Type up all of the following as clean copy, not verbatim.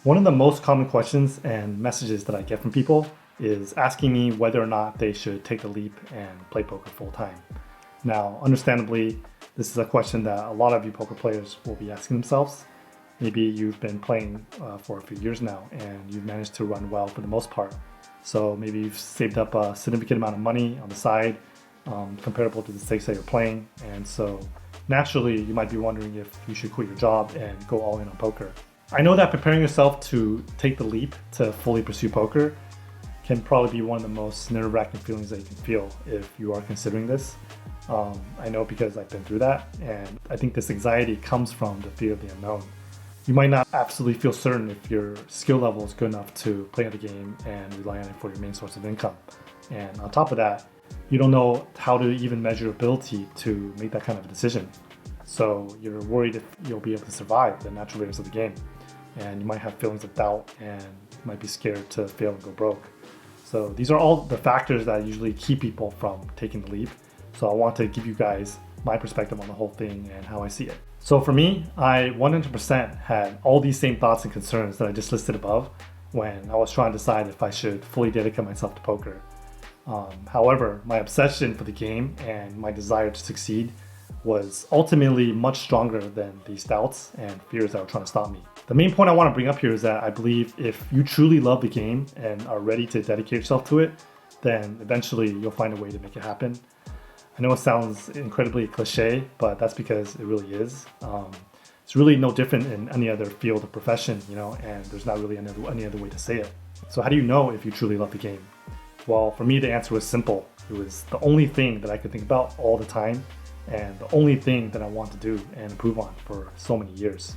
One of the most common questions and messages that I get from people is asking me whether or not they should take the leap and play poker full time. Now, understandably, this is a question that a lot of you poker players will be asking themselves. Maybe you've been playing for a few years now and you've managed to run well for the most part. So maybe you've saved up a significant amount of money on the side comparable to the stakes that you're playing. And so naturally, you might be wondering if you should quit your job and go all in on poker. I know that preparing yourself to take the leap to fully pursue poker can probably be one of the most nerve-wracking feelings that you can feel if you are considering this. I know because I've been through that, and I think this anxiety comes from the fear of the unknown. You might not absolutely feel certain if your skill level is good enough to play the game and rely on it for your main source of income. And on top of that, you don't know how to even measure ability to make that kind of a decision. So you're worried if you'll be able to survive the natural rhythms of the game. And you might have feelings of doubt and might be scared to fail and go broke. So these are all the factors that usually keep people from taking the leap. So I want to give you guys my perspective on the whole thing and how I see it. So for me, I 100% had all these same thoughts and concerns that I just listed above when I was trying to decide if I should fully dedicate myself to poker. However, my obsession for the game and my desire to succeed was ultimately much stronger than these doubts and fears that were trying to stop me. The main point I want to bring up here is that I believe if you truly love the game and are ready to dedicate yourself to it, then eventually you'll find a way to make it happen. I know it sounds incredibly cliche, but that's because it really is. It's really no different in any other field or profession, and there's not really any other way to say it. So how do you know if you truly love the game? Well, for me, the answer was simple. It was the only thing that I could think about all the time and the only thing that I want to do and improve on for so many years.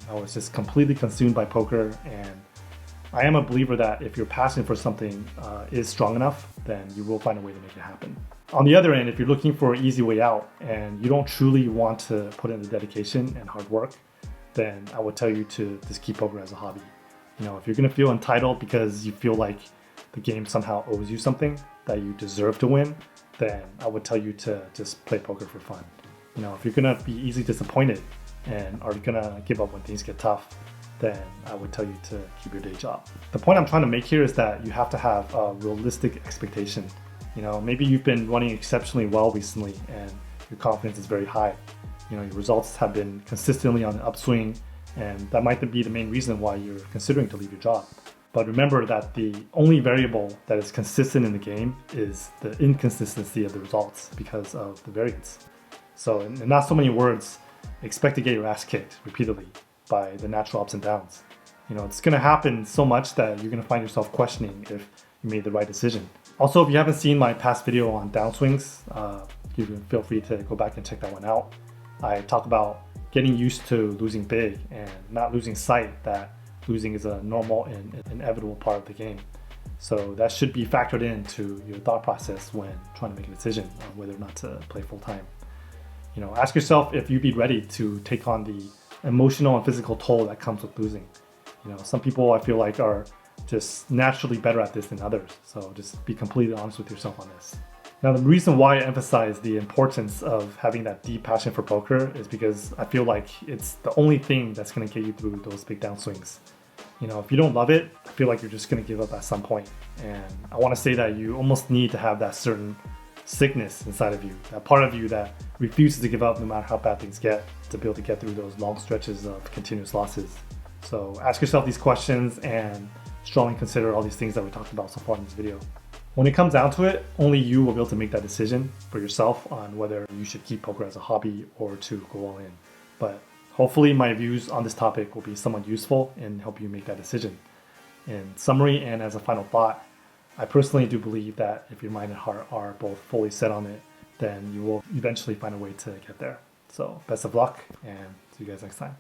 I was just completely consumed by poker, and I am a believer that if your passion for something is strong enough, then you will find a way to make it happen. On the other end, if you're looking for an easy way out and you don't truly want to put in the dedication and hard work, then I would tell you to just keep poker as a hobby. If you're going to feel entitled because you feel like the game somehow owes you something that you deserve to win, then I would tell you to just play poker for fun. If you're going to be easily disappointed and are going to give up when things get tough, then I would tell you to keep your day job. The point I'm trying to make here is that you have to have a realistic expectation. Maybe you've been running exceptionally well recently and your confidence is very high. Your results have been consistently on the upswing, and that might be the main reason why you're considering to leave your job. But remember that the only variable that is consistent in the game is the inconsistency of the results because of the variance. So in not so many words, expect to get your ass kicked repeatedly by the natural ups and downs. It's going to happen so much that you're going to find yourself questioning if you made the right decision. Also, if you haven't seen my past video on downswings, you can feel free to go back and check that one out. I talk about getting used to losing big and not losing sight that losing is a normal and inevitable part of the game. So that should be factored into your thought process when trying to make a decision on whether or not to play full time. Ask yourself if you'd be ready to take on the emotional and physical toll that comes with losing. Some people I feel like are just naturally better at this than others. So just be completely honest with yourself on this. Now, the reason why I emphasize the importance of having that deep passion for poker is because I feel like it's the only thing that's going to get you through those big downswings. If you don't love it, I feel like you're just going to give up at some point. And I want to say that you almost need to have that certain sickness inside of you, that part of you that refuses to give up no matter how bad things get, to be able to get through those long stretches of continuous losses. So ask yourself these questions and strongly consider all these things that we talked about so far in this video. When it comes down to it, only you will be able to make that decision for yourself on whether you should keep poker as a hobby or to go all in. But hopefully my views on this topic will be somewhat useful and help you make that decision. In summary and as a final thought, I personally do believe that if your mind and heart are both fully set on it, then you will eventually find a way to get there. So best of luck and see you guys next time.